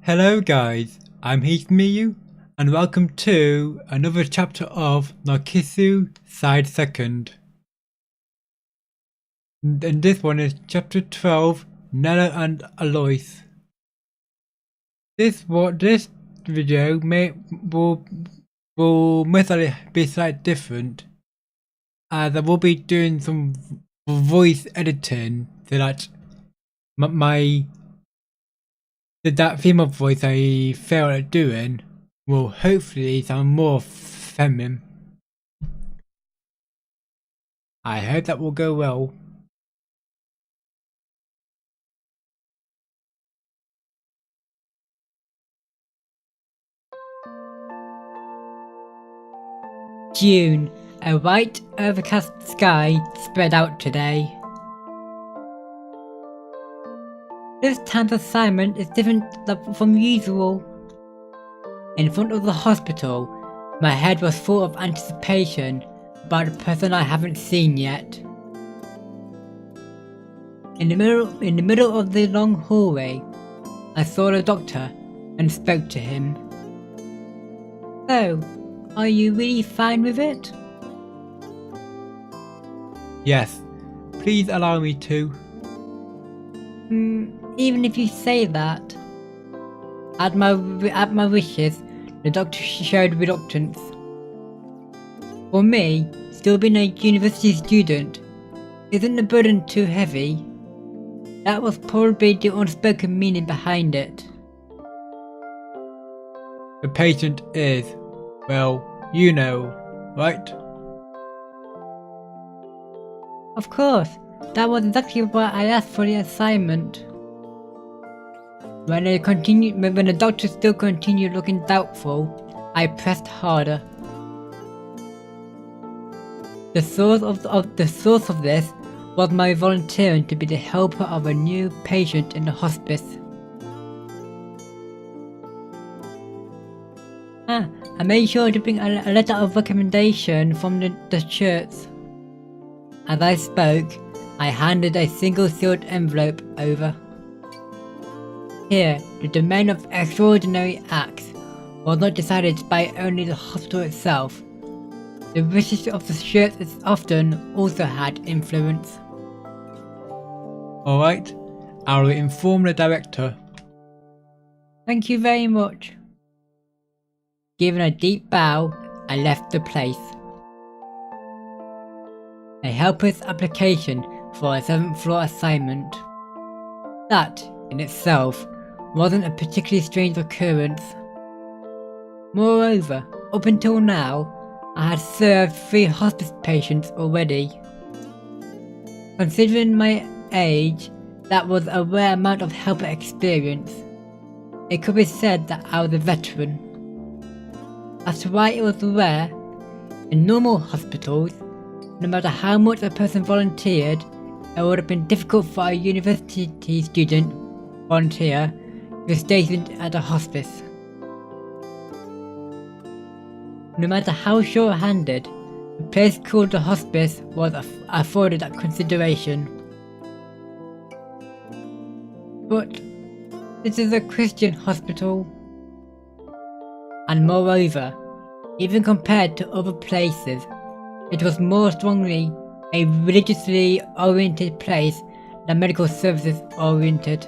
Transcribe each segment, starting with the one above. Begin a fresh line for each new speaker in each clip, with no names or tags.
Hello guys, I'm Hesmiyu and welcome to another chapter of Narcissu Side 2nd. And this one is chapter 12, Nello and Alois. This video will most likely be slightly different, as I will be doing some voice editing so that that female voice I failed at doing will hopefully sound more feminine. I hope that will go well.
June, a white overcast sky spread out today. This time's assignment is different from usual. In front of the hospital, my head was full of anticipation about the person I haven't seen yet. In the middle of the long hallway, I saw the doctor and spoke to him. So, are you really fine with it?
Yes, please allow me to.
Even if you say that. At my wishes, the doctor showed reluctance. For me, still being a university student, isn't the burden too heavy? That was probably the unspoken meaning behind it.
The patient is, well, you know, right?
Of course, that was exactly why I asked for the assignment. When the doctor still continued looking doubtful, I pressed harder. The source of this was my volunteering to be the helper of a new patient in the hospice. I made sure to bring a letter of recommendation from the church. As I spoke, I handed a single-sealed envelope over. Here, the domain of extraordinary acts was not decided by only the hospital itself. The wishes of the church often also had influence.
Alright, I will inform the director.
Thank you very much. Given a deep bow, I left the place. A helpless application for a 7th floor assignment. That, in itself, wasn't a particularly strange occurrence. Moreover, up until now, I had served 3 hospice patients already. Considering my age, that was a rare amount of helper experience. It could be said that I was a veteran. As to why it was rare, in normal hospitals, no matter how much a person volunteered, it would have been difficult for a university student volunteer who was stationed at a hospice. No matter how short-handed, the place called the hospice was afforded that consideration. But this is a Christian hospital. And moreover, even compared to other places, it was more strongly a religiously oriented place than medical services oriented.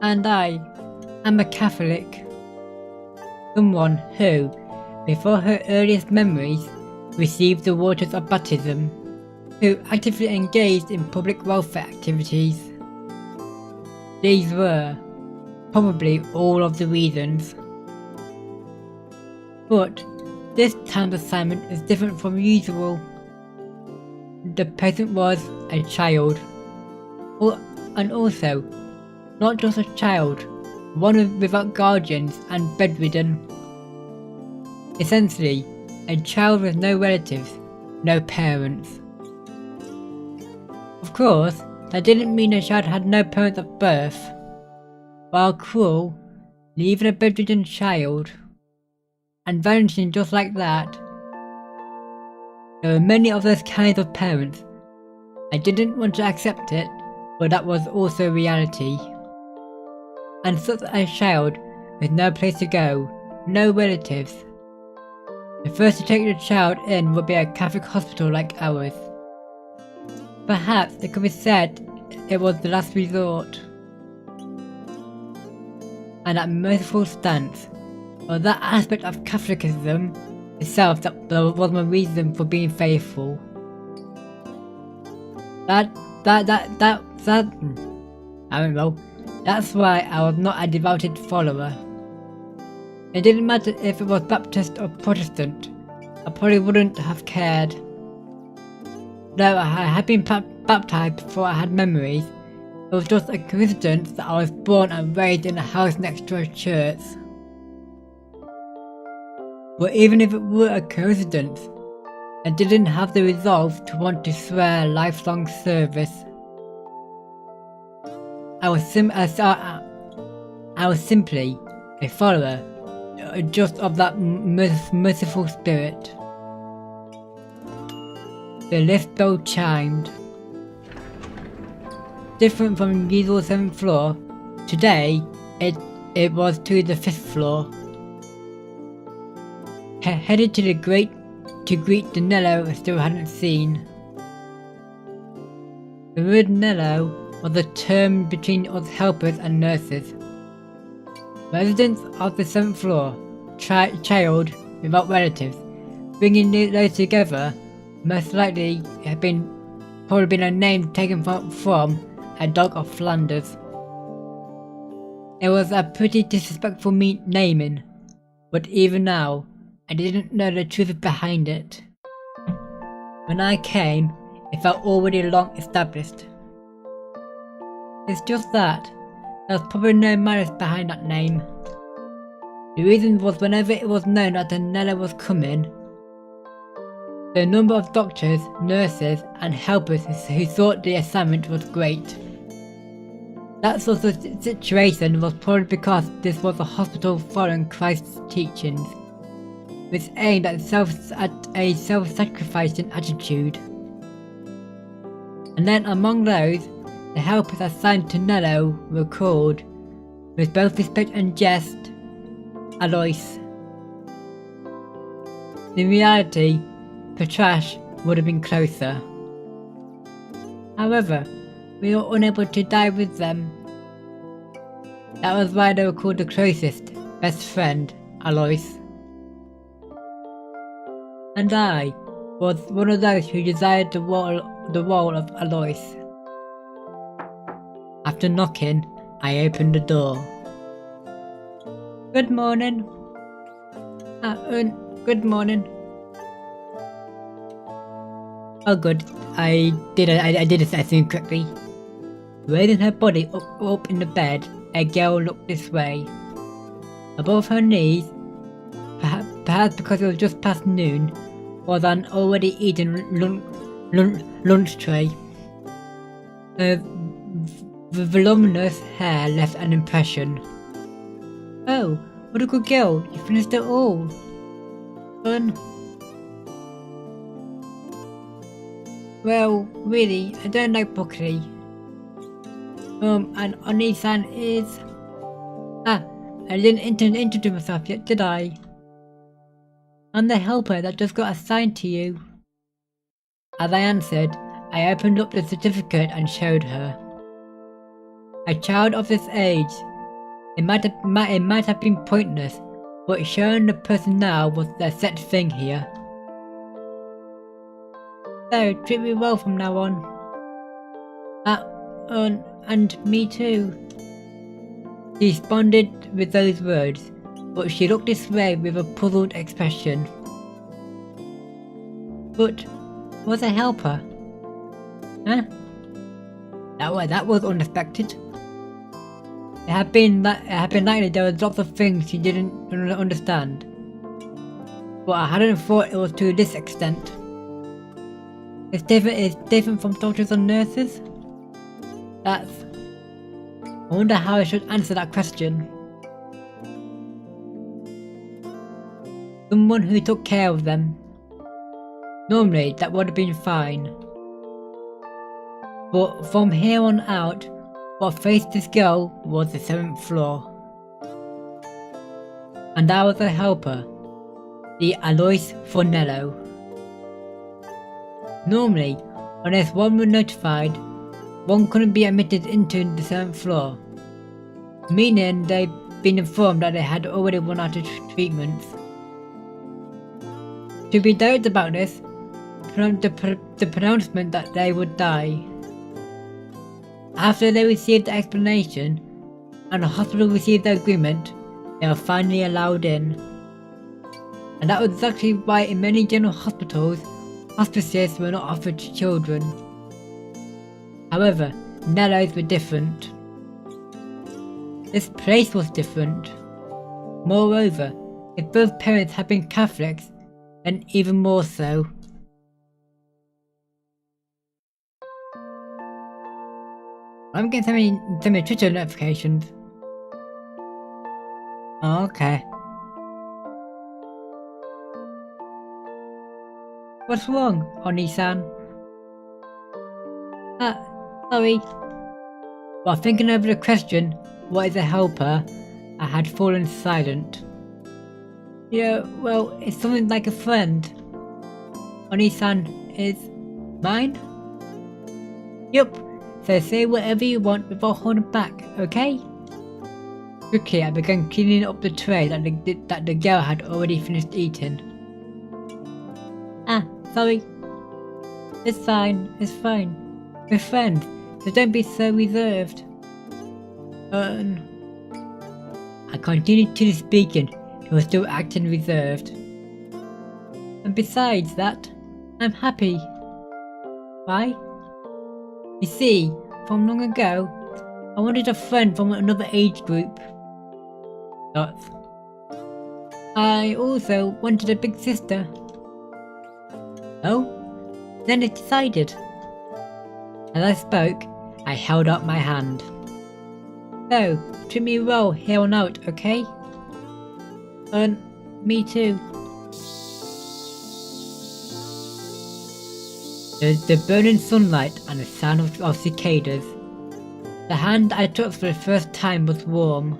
And I am a Catholic. Someone who, before her earliest memories, received the waters of baptism, who actively engaged in public welfare activities. These were probably all of the reasons. But this time's assignment is different from usual. The patient was a child. And also, not just a child, one without guardians and bedridden. Essentially, a child with no relatives, no parents. Of course, that didn't mean the child had no parents at birth. While cruel, leaving a bedridden child and vanishing just like that. There were many of those kinds of parents. I didn't want to accept it, but that was also reality. and such a child with no place to go, no relatives. The first to take the child in would be a Catholic hospital like ours. Perhaps it could be said it was the last resort. And that merciful stance, or that aspect of Catholicism itself that was my reason for being faithful. I don't know. That's why I was not a devoted follower. It didn't matter if it was Baptist or Protestant, I probably wouldn't have cared. Though I had been baptized before I had memories, it was just a coincidence that I was born and raised in a house next to a church. But even if it were a coincidence, I didn't have the resolve to want to swear lifelong service. I was simply a follower, just of that merciful spirit. The lift bell chimed. Different from the usual 7th floor, today it was to the 5th floor. Headed to greet the Nello I still hadn't seen. The word Nello was a term between us helpers and nurses. Residents of the 7th floor, child without relatives, bringing those together most likely had probably been a name taken from a dog of Flanders. It was a pretty disrespectful naming, but even now, I didn't know the truth behind it. When I came, it felt already long established. It's just that there was probably no malice behind that name. The reason was whenever it was known that the Nello was coming, the number of doctors, nurses and helpers who thought the assignment was great. That sort of situation was probably because this was a hospital following Christ's teachings, which aimed at a self-sacrificing attitude. And then among those, the helpers assigned to Nello were called, with both respect and jest, Alois. In reality, Petrash would have been closer. However, we were unable to die with them. That was why they were called the closest, best friend, Alois. And I was one of those who desired the role of Alois. After knocking, I opened the door. Good morning. Good morning. Oh good, I did it I think correctly. Raising her body up in the bed, a girl looked this way. Above her knees, perhaps because it was just past noon, was an already eaten lunch tray. Her voluminous hair left an impression. Oh, what a good girl, you finished it all. Fun. Well, really, I don't like broccoli. And Oni-san is... I didn't introduce myself yet, did I? I'm the helper that just got assigned to you. As I answered, I opened up the certificate and showed her. A child of this age. It might have been pointless, but showing the person now was the set thing here. So, treat me well from now on. And me too. She responded with those words, but she looked this way with a puzzled expression. But, was a helper? Huh? That was unexpected. It had been likely there were lots of things she didn't understand, but I hadn't thought it was to this extent. It's different from doctors and nurses? I wonder how I should answer that question. Someone who took care of them. Normally that would have been fine. But from here on out, What faced this girl was the 7th floor. And I was a helper, the Alois for Nello. Normally, unless one was notified, one couldn't be admitted into the 7th floor, meaning they'd been informed that they had already run out of treatments. To be direct about this, the pronouncement that they would die. After they received the explanation, and the hospital received the agreement, they were finally allowed in. And that was exactly why in many general hospitals, hospices were not offered to children. However, Nello's were different. This place was different. Moreover, if both parents had been Catholics, then even more so. I'm getting so many Twitter notifications. Oh, okay. What's wrong, Oni-san? Sorry. While thinking over the question, what is a helper, I had fallen silent. Yeah, well, it's something like a friend. Oni-san is mine? Yup, so say whatever you want without holding back, okay? Quickly, I began cleaning up the tray that the girl had already finished eating. Sorry. It's fine, it's fine. We're friends, so don't be so reserved. I continued to speaking, he was still acting reserved. And besides that, I'm happy. Why? You see, from long ago, I wanted a friend from another age group. Dots. I also wanted a big sister. Oh? Then it decided. As I spoke, I held up my hand. So, treat me well here on out, okay? Me too. The burning sunlight and the sound of cicadas. The hand I took for the first time was warm.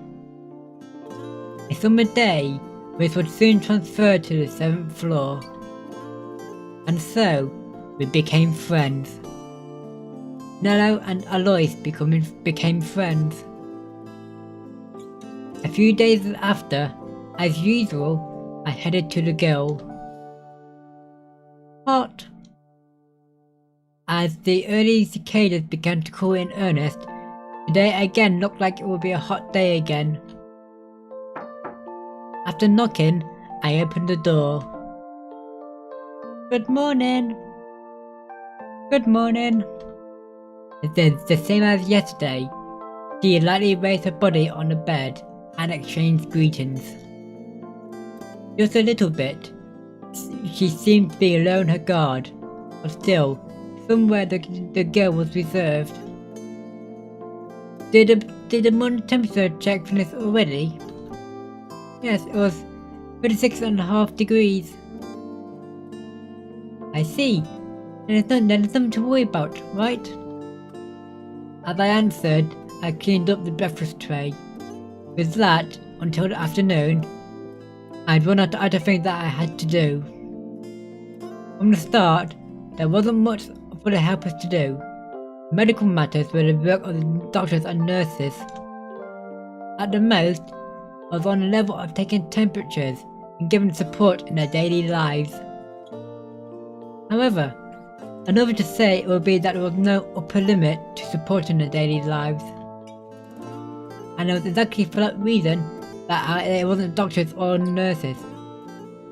A summer day, which would soon transfer to the 7th floor. And so, we became friends. Nello and Alois became friends. A few days after, as usual, I headed to the girl. Hot. As the early cicadas began to call in earnest, today again looked like it would be a hot day again. After knocking, I opened the door. Good morning. Good morning. The same as yesterday, she lightly raised her body on the bed and exchanged greetings. Just a little bit. She seemed to be low on her guard, but still, somewhere the girl was reserved. Did the morning temperature check finish already? Yes, it was 36.5 degrees. I see. There's nothing to worry about, right? As I answered, I cleaned up the breakfast tray. With that, until the afternoon, I'd run out of things that I had to do. From the start, there wasn't much for the helpers to do. Medical matters were the work of the doctors and nurses. At the most, I was on the level of taking temperatures and giving support in their daily lives. However, another to say it would be that there was no upper limit to supporting their daily lives. And it was exactly for that reason that it wasn't doctors or nurses,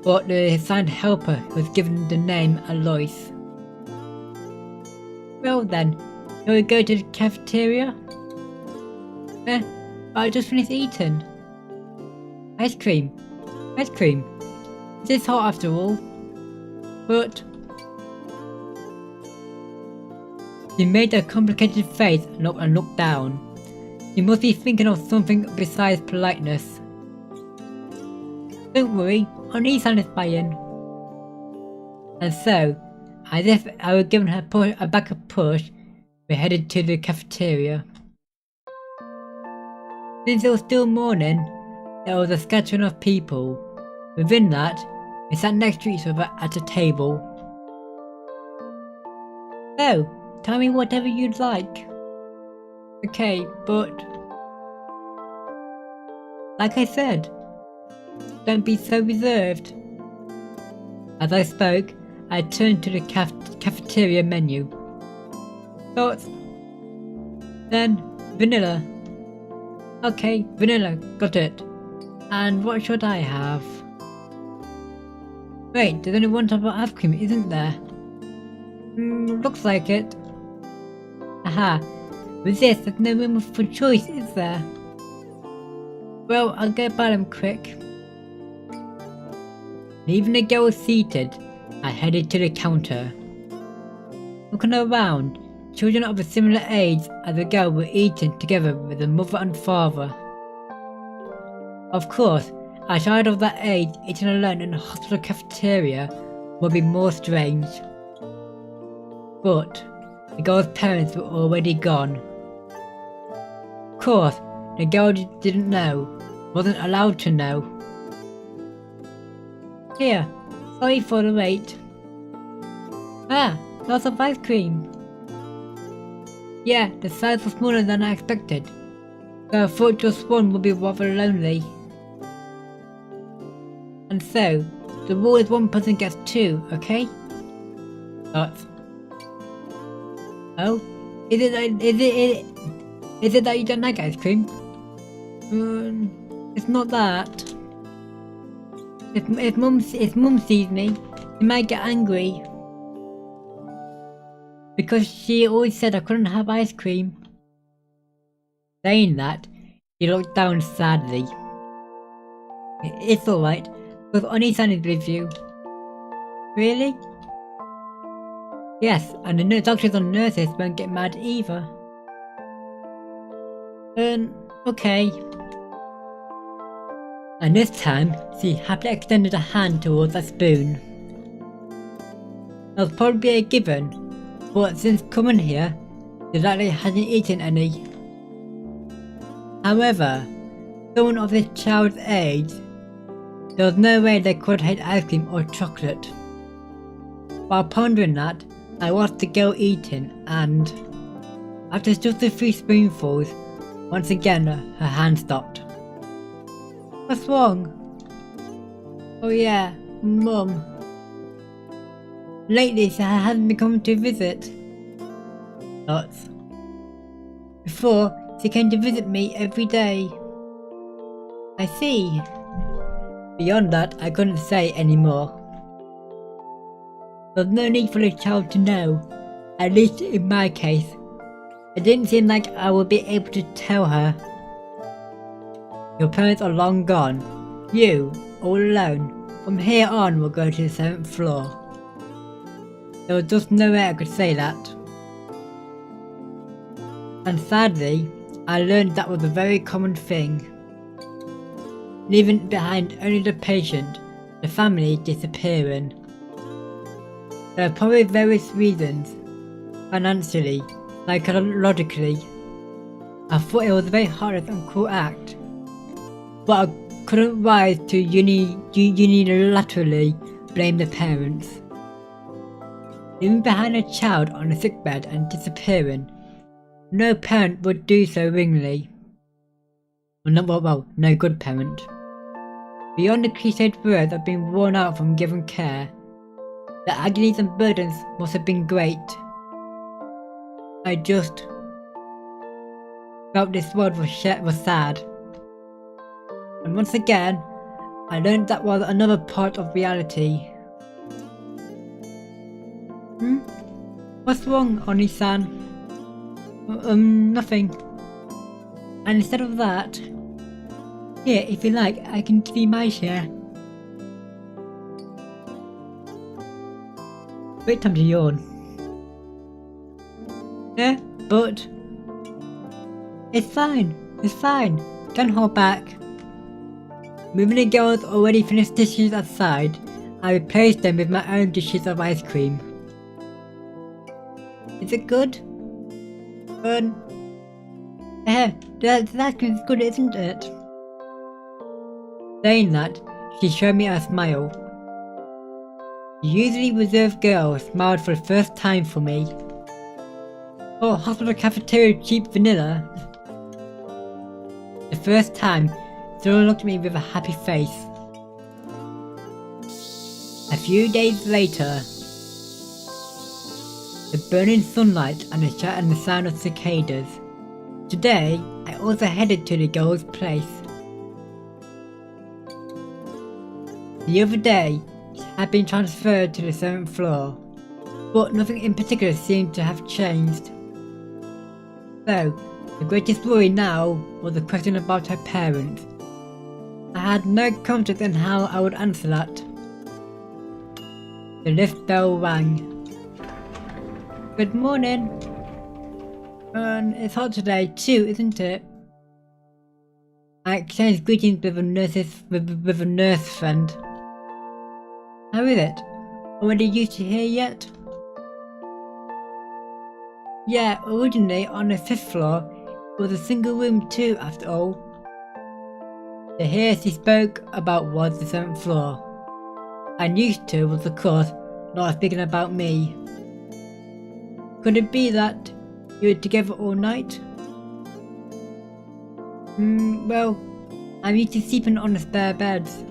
but the assigned helper who was given the name Alois. Well then, shall we go to the cafeteria? I just finished eating. Ice cream. Ice cream. It is hot after all. But... She made a complicated face and looked down. You must be thinking of something besides politeness. Don't worry, Oni-san is buying. And so, as if I were giving her a backup push, we headed to the cafeteria. Since it was still morning, there was a scattering of people. Within that, we sat next to each other at a table. So, tell me whatever you'd like. Okay, but... like I said, don't be so reserved. As I spoke, I turned to the cafeteria menu. Thoughts? Then, vanilla. Okay, vanilla, got it. And what should I have? Wait, there's only one type of ice cream, isn't there? Looks like it. Aha, with this there's no room for choice, is there? Well, I'll go buy them quick. Leaving the girl seated, I headed to the counter. Looking around, children of a similar age as the girl were eating together with their mother and father. Of course, a child of that age eating alone in a hospital cafeteria would be more strange. But the girl's parents were already gone. Of course, the girl didn't know, wasn't allowed to know. Here, sorry for the wait. Ah, lots of ice cream. Yeah, the size was smaller than I expected, so I thought just one would be rather lonely. And so, the rule is one person gets two, okay? But... oh? Is it that you don't like ice cream? It's not that. If mum sees me, she might get angry. Because she always said I couldn't have ice cream. Saying that, he looked down sadly. It's alright, because Oni-san is with you. Really? Yes, and the doctors and nurses won't get mad either. Okay. And this time, she happily extended a hand towards a spoon. That was probably a given, but since coming here, she likely hasn't eaten any. However, someone of this child's age, there was no way they could hate ice cream or chocolate. While pondering that, I watched the girl eating and, after just a few spoonfuls, once again her hand stopped. What's wrong? Oh yeah, Mum. Lately she hasn't been coming to visit. Thoughts. Before, she came to visit me every day. I see. Beyond that, I couldn't say any more. There's no need for the child to know, at least in my case. It didn't seem like I would be able to tell her. Your parents are long gone. You, all alone, from here on will go to the 7th floor. There was just no way I could say that. And sadly, I learned that was a very common thing. Leaving behind only the patient, the family disappearing. There are probably various reasons. Financially, psychologically. I thought it was a very heartless and cruel act. But I couldn't rise to unilaterally blame the parents. Leaving behind a child on a sickbed and disappearing, no parent would do so willingly. Well, no good parent. Beyond the cliched words of being worn out from giving care, the agonies and burdens must have been great. I just felt this world was sad. And once again, I learned that was another part of reality. What's wrong, Oni-san? Nothing. And instead of that, here, if you like, I can give you my share. Great time to yawn. Yeah, but... It's fine, don't hold back. Moving the girls' already finished dishes aside, I replaced them with my own dishes of ice cream. Is it good? That's good, isn't it? Saying that, she showed me a smile. The usually reserved girl smiled for the first time for me. Oh, hospital cafeteria cheap vanilla. The first time, someone looked at me with a happy face. A few days later, the burning sunlight and the sound of cicadas. Today, I also headed to the girl's place. The other day, she had been transferred to the 7th floor, but nothing in particular seemed to have changed. So, the greatest worry now was the question about her parents. I had no confidence in how I would answer that. The lift bell rang. Good morning. It's hot today too, isn't it? I exchanged greetings with a nurse friend. How is it? Already used to here yet? Yeah, originally on the 5th floor, it was a single room too after all. The here she spoke about was the 7th floor. And used to was of course not speaking about me. Could it be that you were together all night? Well, I'm used to sleeping on the spare beds.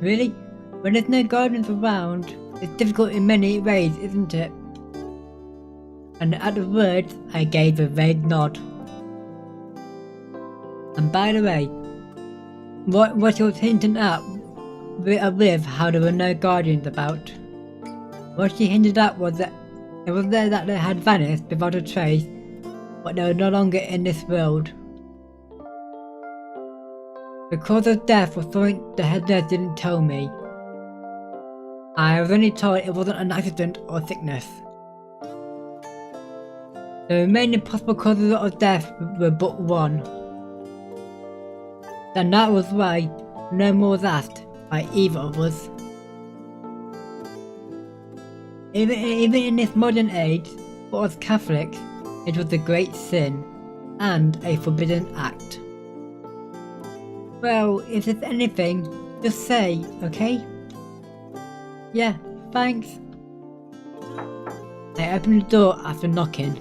Really? When there's no guardians around, it's difficult in many ways, isn't it? And at the words, I gave a vague nod. And by the way, what she was hinting at with how there were no guardians about. What she hinted at was that it was there that they had vanished without a trace, but they were no longer in this world. The cause of death was something the head nurse didn't tell me. I was only told it wasn't an accident or sickness. The remaining possible causes of death were but one. And that was why no more was asked by either of us. Even in this modern age, for us Catholics, it was a great sin and a forbidden act. Well, if there's anything, just say, okay? Yeah, thanks. I opened the door after knocking.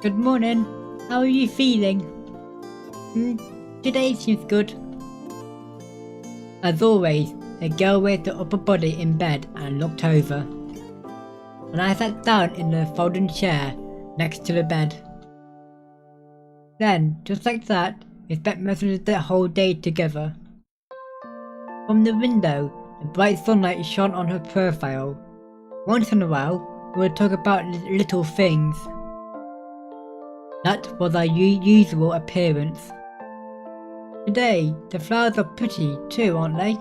Good morning, how are you feeling? Today seems good. As always, the girl raised her upper body in bed and looked over. And I sat down in the folding chair next to the bed. Then, just like that, we spent most of the whole day together. From the window, the bright sunlight shone on her profile. Once in a while, we would talk about little things. That was our usual appearance. Today, the flowers are pretty too, aren't they?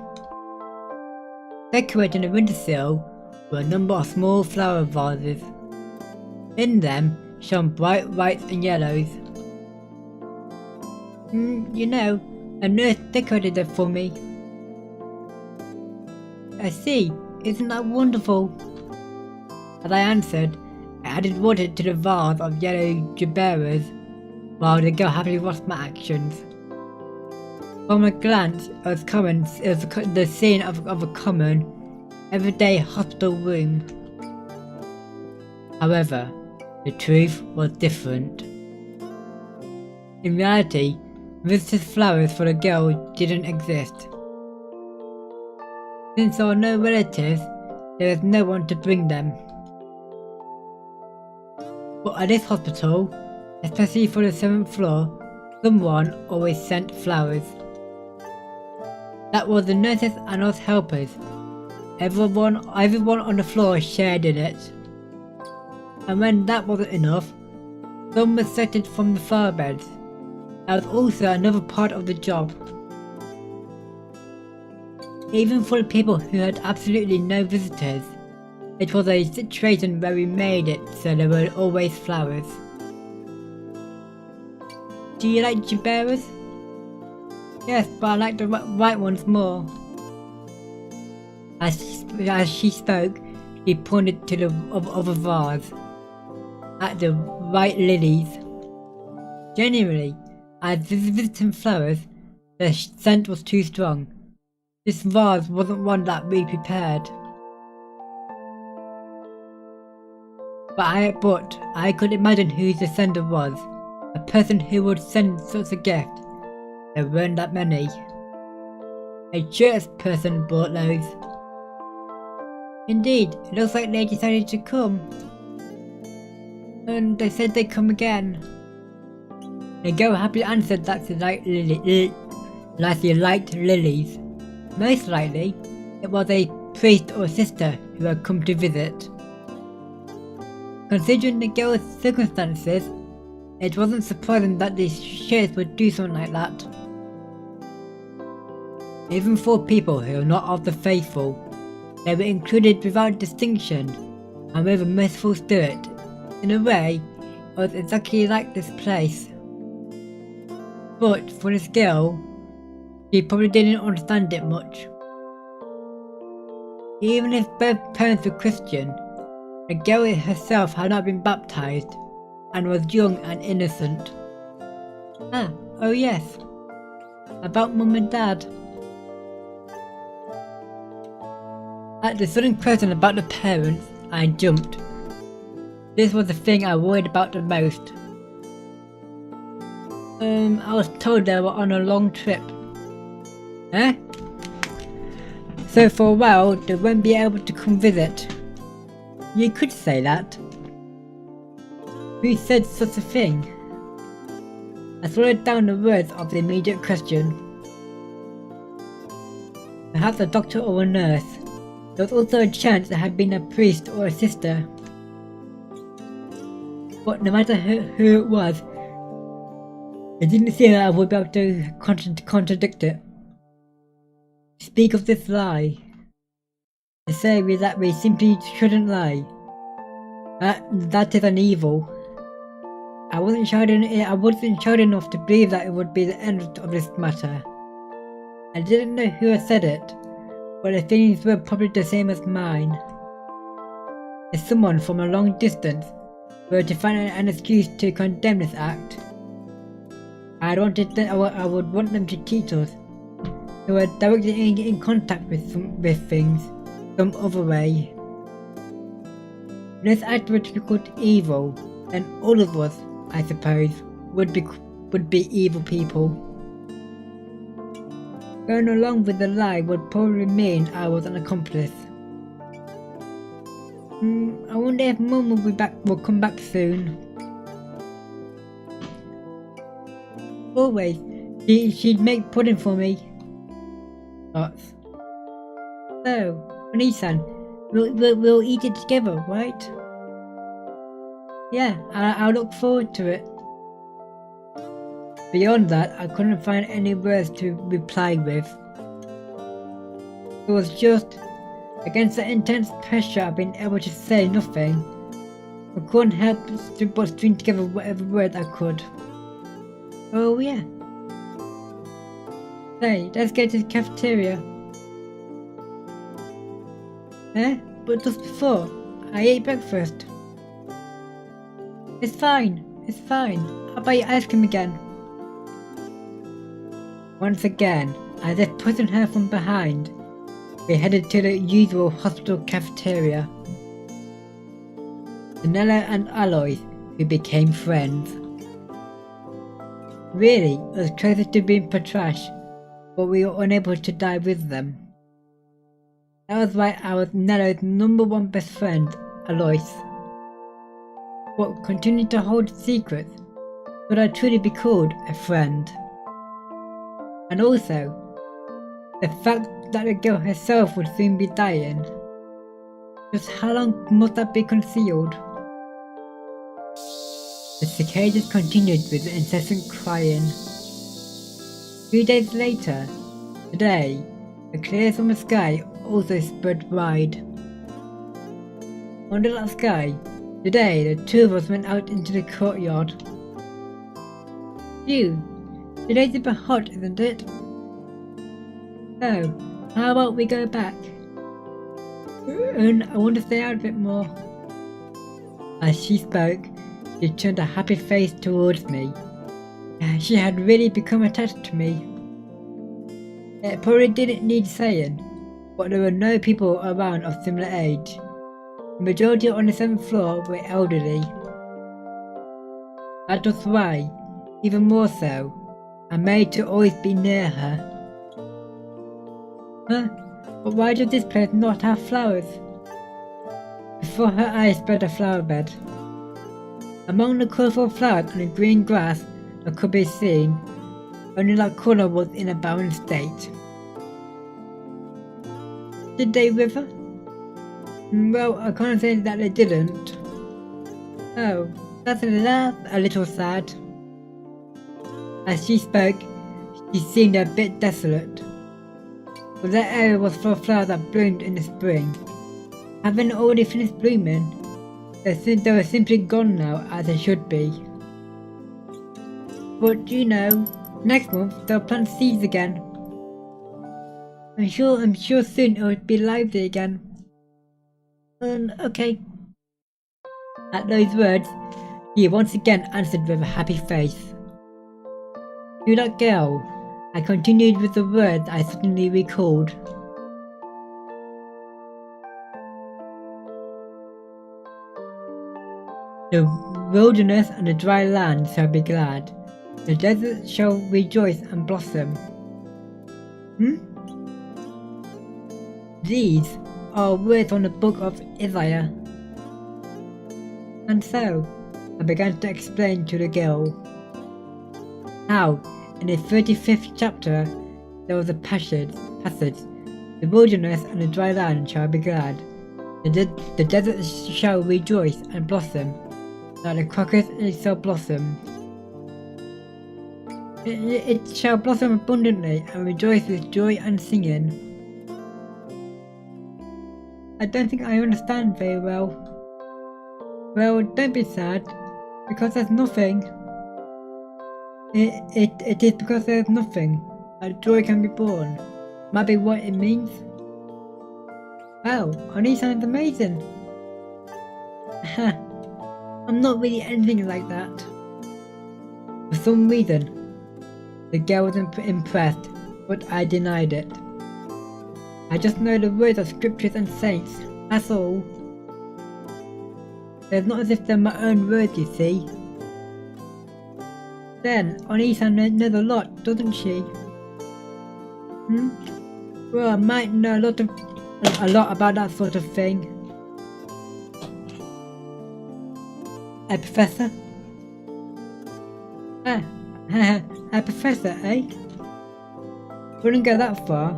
Decorating the windowsill were a number of small flower vases. In them shone bright whites and yellows. You know, a nurse decorated them for me. I see, isn't that wonderful? As I answered, I added water to the vase of yellow gibberas, while the girl happily watched my actions. From a glance, it was the scene of a common, everyday hospital room. However, the truth was different. In reality, visitors' flowers for the girl didn't exist. Since there were no relatives, there was no one to bring them. But at this hospital, especially for the 7th floor, someone always sent flowers. That was the nurses and us helpers. Everyone on the floor shared in it. And when that wasn't enough, some were selected from the flower beds. That was also another part of the job. Even for the people who had absolutely no visitors, it was a situation where we made it so there were always flowers. Do you like gibberas? Yes, but I like the white ones more. As she spoke, she pointed to the other vase. at the white lilies. Generally, as visiting flowers, the scent was too strong. This vase wasn't one that we prepared. But I could imagine who the sender was. A person who would send such a gift. There weren't that many. A church person brought those. Indeed, it looks like they decided to come. And they said they'd come again. The girl happily answered that they liked lilies. Most likely, it was a priest or sister who had come to visit. Considering the girl's circumstances, it wasn't surprising that the sheriff would do something like that. Even for people who are not of the faithful, they were included without distinction and with a merciful spirit. In a way, it was exactly like this place. But for this girl, she probably didn't understand it much. Even if both parents were Christian, the girl herself had not been baptized and was young and innocent. Oh yes, about Mum and Dad. At the sudden question about the parents, I jumped. This was the thing I worried about the most. I was told they were on a long trip. So for a while they won't be able to come visit. You could say that. Who said such a thing? I swallowed down the words of the immediate question. Perhaps a doctor or a nurse. There was also a chance there had been a priest or a sister. But no matter who it was, it didn't seem that I would be able to contradict it. Speak of this lie. They say that we simply shouldn't lie. That is an evil. I wasn't sure enough to believe that it would be the end of this matter. I didn't know who had said it, but the feelings were probably the same as mine. If someone from a long distance were to find an excuse to condemn this act, I would want them to teach us, who were directly in contact with things, some other way. If this act were to be called evil, then all of us, I suppose, would be evil people. Going along with the lie would probably mean I was an accomplice. I wonder if Mum will come back soon. Always, she'd make pudding for me. Lots. So, Onisan, we'll eat it together, right? Yeah, I'll look forward to it. Beyond that, I couldn't find any words to reply with. It was just, against the intense pressure of being able to say nothing, I couldn't help but string together whatever word I could. Oh yeah. Hey, let's go to the cafeteria. But just before, I ate breakfast. It's fine. I'll buy you ice cream again. Once again, as if pushing her from behind, we headed to the usual hospital cafeteria. Nello and Alois, who became friends. Really, it was closer to being patrash, but we were unable to die with them. That was why I was Nello's #1 best friend, Alois. But continuing to hold secrets, could I truly be called a friend? And also, the fact that the girl herself would soon be dying. Just how long must that be concealed? The cicadas continued with incessant crying. 2 days later, today, the clear summer sky also spread wide. Under that sky, today the two of us went out into the courtyard. Phew, today's a bit hot, isn't it? So, how about we go back? And I want to stay out a bit more. As she spoke, She turned a happy face towards me. She had really become attached to me. It probably didn't need saying, but there were no people around of similar age. The majority on the 7th floor were elderly. That was why, even more so, I made to always be near her. But why does this place not have flowers? Before her eyes spread a flower bed. Among the colourful flowers and the green grass that could be seen, only that colour was in a barren state. Did they wither? Well, I can't say that they didn't. Oh, that's a little sad. As she spoke, she seemed a bit desolate. But that area was full of flowers that bloomed in the spring. Having already finished blooming, they were simply gone now as they should be. But you know, next month they'll plant seeds again. I'm sure soon it will be lively again. Okay. At those words, he once again answered with a happy face. To that girl, I continued with the words I suddenly recalled. The wilderness and the dry land shall be glad. The desert shall rejoice and blossom. These are words from the book of Isaiah. And so, I began to explain to the girl how, in the 35th chapter, there was a passage, the wilderness and the dry land shall be glad. The desert shall rejoice and blossom, like the crocus it shall blossom. It shall blossom abundantly and rejoice with joy and singing. I don't think I understand very well. Well, don't be sad, because there's nothing. It is because there's nothing that joy can be born. Might be what it means. Wow, honey sounds amazing. I'm not really anything like that. For some reason, the girl was impressed, but I denied it. I just know the words of scriptures and saints, that's all. It's not as if they're my own words, you see. Then, Onisa knows a lot, doesn't she? Well, I might know a lot about that sort of thing. A professor? A professor, eh? Wouldn't go that far,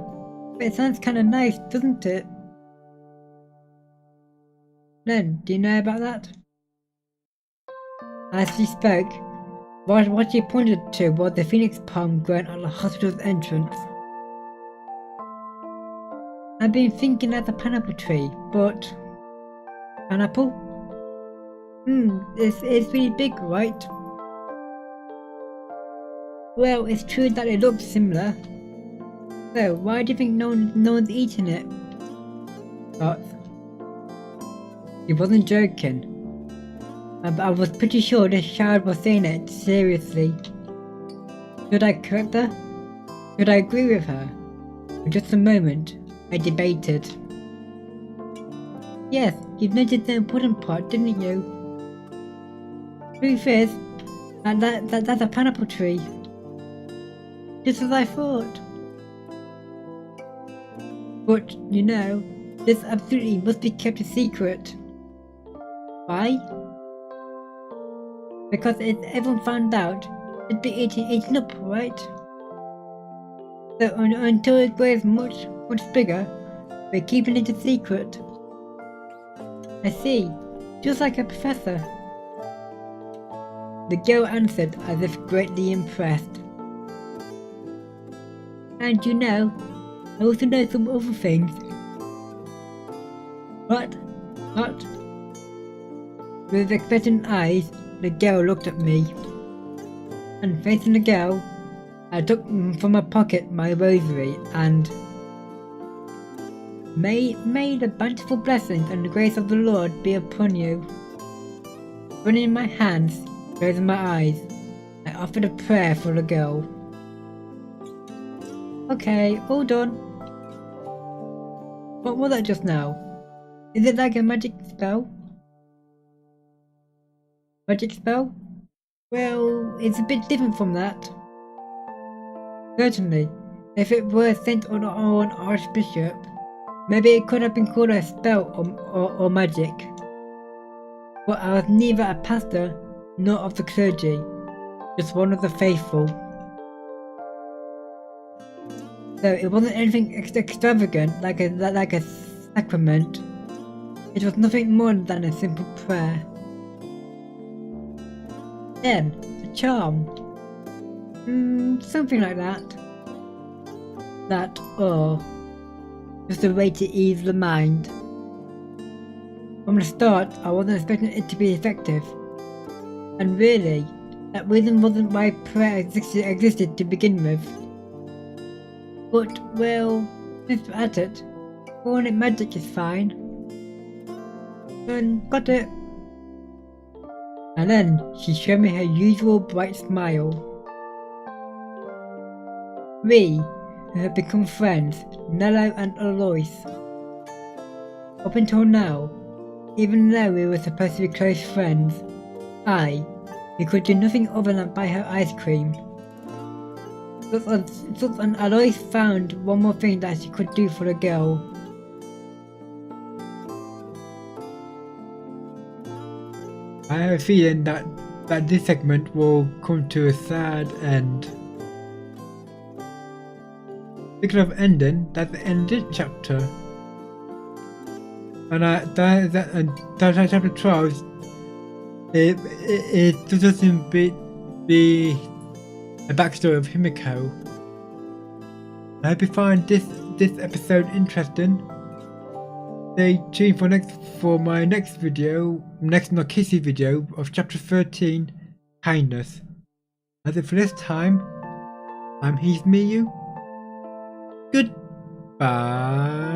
but it sounds kinda nice, doesn't it? Len, do you know about that? As she spoke, what she pointed to was the phoenix palm growing at the hospital's entrance. I've been thinking that's a pineapple tree, but... Pineapple? It's really big, right? Well, it's true that it looks similar. So, why do you think no one's eating it? But... He wasn't joking. I was pretty sure this child was saying it seriously. Should I correct her? Should I agree with her? For just a moment, I debated. Yes, you've noted the important part, didn't you? Truth is, that's a pineapple tree. Just as I thought. But, you know, this absolutely must be kept a secret. Why? Because if everyone found out, it'd be eaten up, right? So until it grows much bigger, we're keeping it a secret. I see, just like a professor. The girl answered as if greatly impressed. And you know, I also know some other things. What? With expectant eyes, the girl looked at me. And facing the girl, I took from my pocket my rosary and... May the bountiful blessings and the grace of the Lord be upon you. Running my hands, closing my eyes, I offered a prayer for the girl. Okay, all done. What was that just now? Is it like a magic spell? Magic spell? Well, it's a bit different from that. Certainly, if it were sent on an archbishop, maybe it could have been called a spell or magic. But I was neither a pastor nor of the clergy, just one of the faithful. So it wasn't anything extravagant like a sacrament. It was nothing more than a simple prayer. Then, a charm. Something like that. That, or just a way to ease the mind. From the start, I wasn't expecting it to be effective. And really, that reason wasn't why prayer existed to begin with. But, well, since we're at it, calling it magic is fine. And got it. And then she showed me her usual bright smile. We, who have become friends, Nello and Alois. Up until now, even though we were supposed to be close friends, we could do nothing other than buy her ice cream. And Alois found one more thing that she could do for the girl.
I have a feeling that this segment will come to a sad end. Speaking of ending, that's the end of this chapter. And that chapter 12, it doesn't be a backstory of Himiko. I hope you find this episode interesting. Stay tuned for my next Narcissu video of chapter 13, Kindness. As if for this time, I'm Hesmiyu. Goodbye.